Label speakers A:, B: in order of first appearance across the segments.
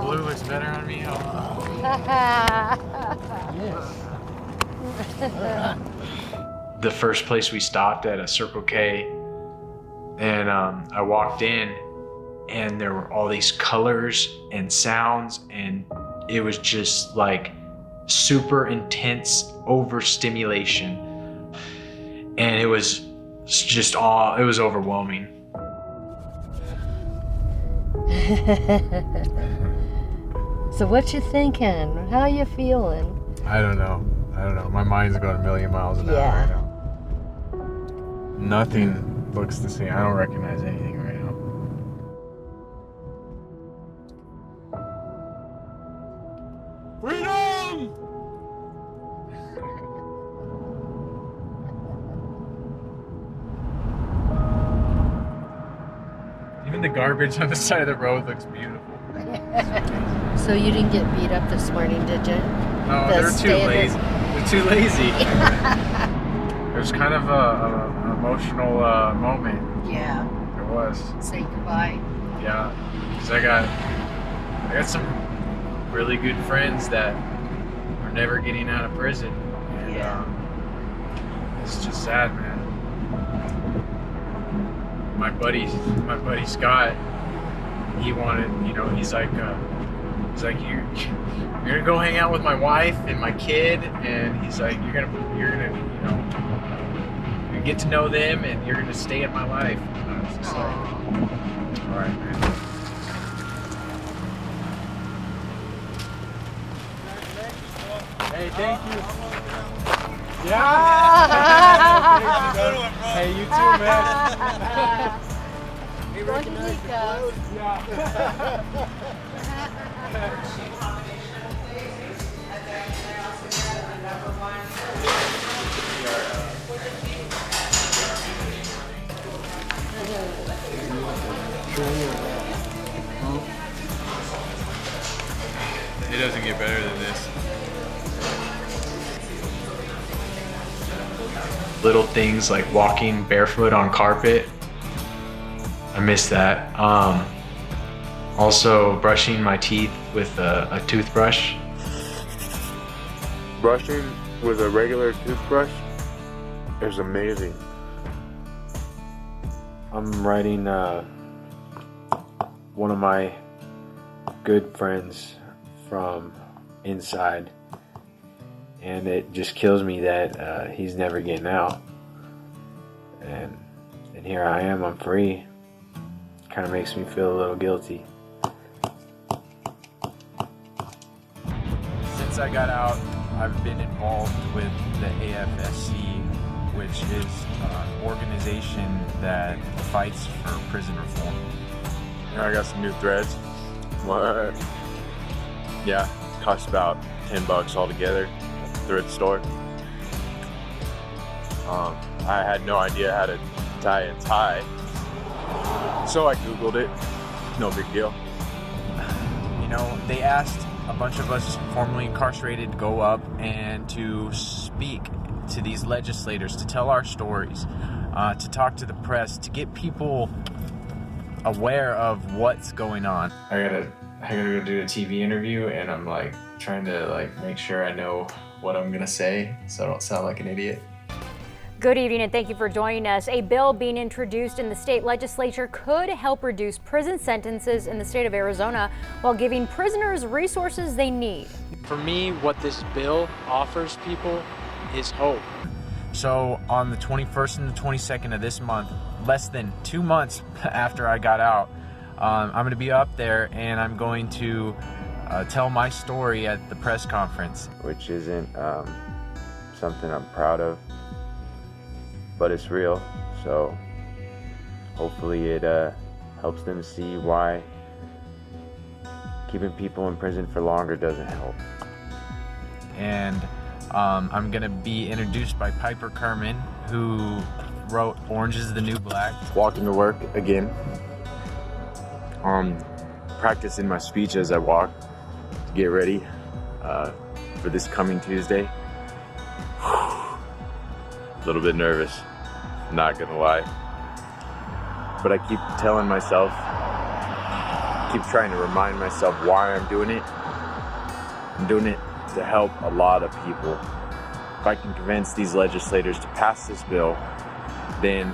A: Blue looks better on me. The first place we stopped at a Circle K, and I walked in, and there were all these colors and sounds, and it was just like super intense overstimulation, and it was just it was overwhelming.
B: So what you thinking? How you feeling?
C: I don't know. My mind's going a million miles an hour right now. Nothing looks the same. I don't recognize anything right now. Freedom! Even the garbage on the side of the road looks beautiful.
B: So you didn't get beat up this morning, did you?
C: No, they're too lazy. They're too lazy. It was kind of an emotional moment.
B: Yeah.
C: It was.
B: Say goodbye.
C: Yeah, because I got some really good friends that are never getting out of prison, and it's just sad, man. My buddy Scott, he wanted, he's like you're gonna go hang out with my wife and my kid, and he's like you're gonna get to know them, and you're gonna stay in my life. And I was just like, all right, man. Hey, thank you. Yeah. Hey, you too, man.
B: He recognized the clothes.
C: Yeah. It doesn't get better than this.
A: Little things like walking barefoot on carpet, I miss that. Also brushing my teeth with a toothbrush.
D: Brushing with a regular toothbrush is amazing.
A: I'm writing one of my good friends from inside, and it just kills me that he's never getting out, and here I am, I'm free. Kind of makes me feel a little guilty.
C: Since I got out, I've been involved with the AFSC, which is an organization that fights for prison reform.
D: I got some new threads. What? Yeah, costs about $10 altogether at the thread store. I had no idea how to tie a tie, so I Googled it. No big deal.
C: They asked a bunch of us formerly incarcerated to go up and to speak to these legislators, to tell our stories, to talk to the press, to get people aware of what's going on.
A: I gotta go do a TV interview, and I'm trying to make sure I know what I'm gonna say so I don't sound like an idiot.
E: Good evening, and thank you for joining us. A bill being introduced in the state legislature could help reduce prison sentences in the state of Arizona while giving prisoners resources they need.
F: For me, what this bill offers people is hope.
C: So on the 21st and the 22nd of this month, less than 2 months after I got out, I'm going to be up there, and I'm going to tell my story at the press conference.
D: Which isn't something I'm proud of, but it's real, so hopefully it helps them see why keeping people in prison for longer doesn't help.
C: And I'm going to be introduced by Piper Kerman, who wrote Orange is the New Black.
D: Walking to work again. Practicing my speech as I walk to get ready for this coming Tuesday. A little bit nervous, not gonna lie. But I keep telling myself keep trying to remind myself why I'm doing it. I'm doing it to help a lot of people. If I can convince these legislators to pass this bill, then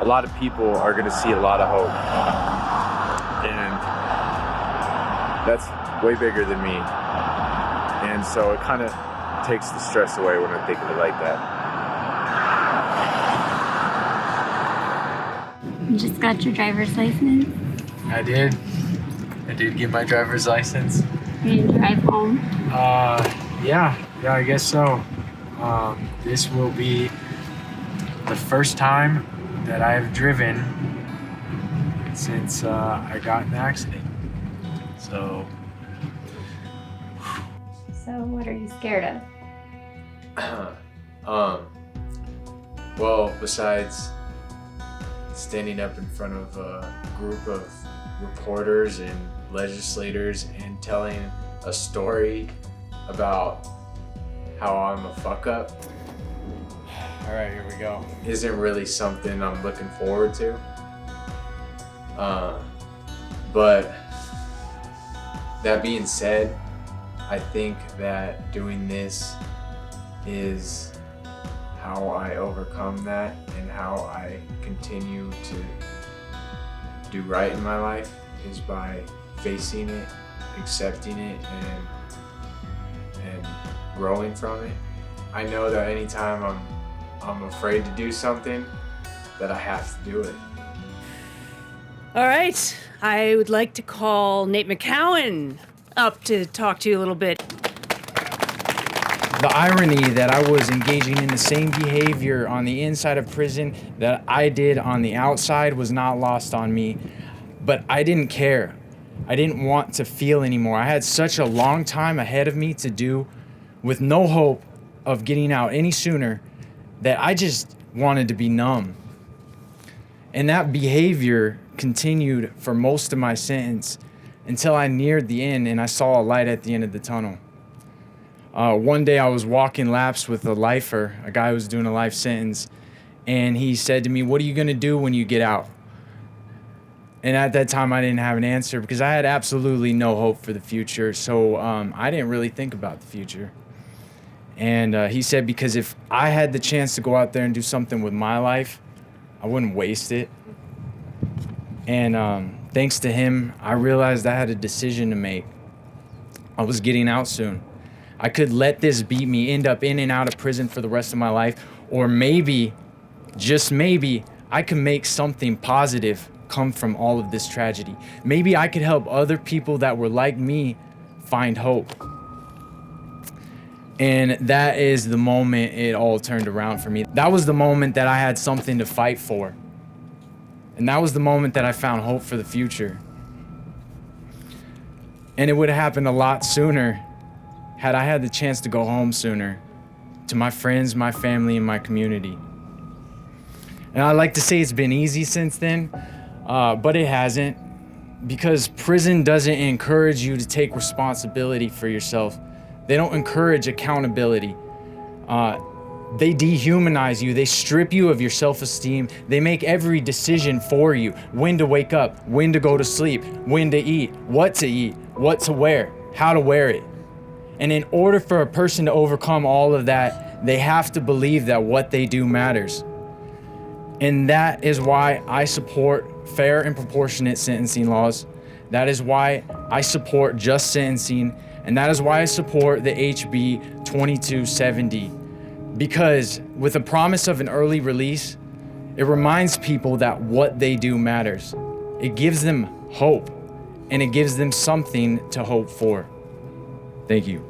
D: a lot of people are going to see a lot of hope. And that's way bigger than me. And so it kind of takes the stress away when I think of it like that.
G: You just got your driver's license?
A: I did get my driver's license.
G: You didn't drive home?
A: Yeah, I guess so. This will be the first time that I've driven since I got in an accident. So
G: what are you scared of?
A: Well, besides standing up in front of a group of reporters and legislators and telling a story about how I'm a fuck up. All right, here we go. Isn't really something I'm looking forward to. But that being said, I think that doing this is how I overcome that and how I continue to do right in my life is by facing it, accepting it, and growing from it. I know that anytime I'm afraid to do something, that I have to do it.
H: All right, I would like to call Nate McCowan up to talk to you a little bit.
I: The irony that I was engaging in the same behavior on the inside of prison that I did on the outside was not lost on me, but I didn't care. I didn't want to feel anymore. I had such a long time ahead of me to do with no hope of getting out any sooner that I just wanted to be numb. And that behavior continued for most of my sentence until I neared the end and I saw a light at the end of the tunnel. One day I was walking laps with a lifer, a guy who was doing a life sentence, and he said to me, "What are you gonna do when you get out?" And at that time I didn't have an answer because I had absolutely no hope for the future, so I didn't really think about the future. And he said, because if I had the chance to go out there and do something with my life, I wouldn't waste it. And thanks to him, I realized I had a decision to make. I was getting out soon. I could let this beat me, end up in and out of prison for the rest of my life, or maybe, just maybe, I could make something positive come from all of this tragedy. Maybe I could help other people that were like me find hope. And that is the moment it all turned around for me. That was the moment that I had something to fight for. And that was the moment that I found hope for the future. And it would have happened a lot sooner had I had the chance to go home sooner to my friends, my family, and my community. And I like to say it's been easy since then, but it hasn't, because prison doesn't encourage you to take responsibility for yourself. They don't encourage accountability. They dehumanize you. They strip you of your self-esteem. They make every decision for you. When to wake up, when to go to sleep, when to eat, what to wear, how to wear it. And in order for a person to overcome all of that, they have to believe that what they do matters. And that is why I support fair and proportionate sentencing laws. That is why I support just sentencing. And that is why I support the HB 2270. Because with the promise of an early release, it reminds people that what they do matters. It gives them hope, and it gives them something to hope for. Thank you.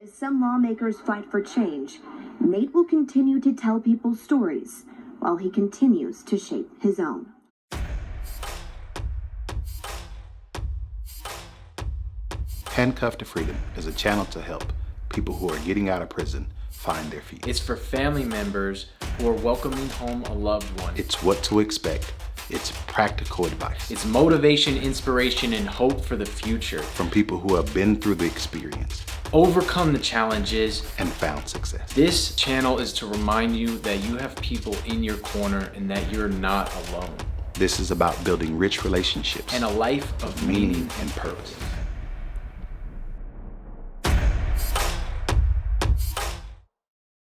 J: As some lawmakers fight for change, Nate will continue to tell people stories while he continues to shape his own.
K: Handcuffed to Freedom is a channel to help people who are getting out of prison find their feet.
A: It's for family members
L: or welcoming home a loved one.
K: It's what to expect. It's practical advice.
L: It's motivation, inspiration, and hope for the future.
K: From people who have been through the experience.
L: Overcome the challenges.
K: And found success.
L: This channel is to remind you that you have people in your corner and that you're not alone.
K: This is about building rich relationships.
L: And a life of
K: meaning and purpose.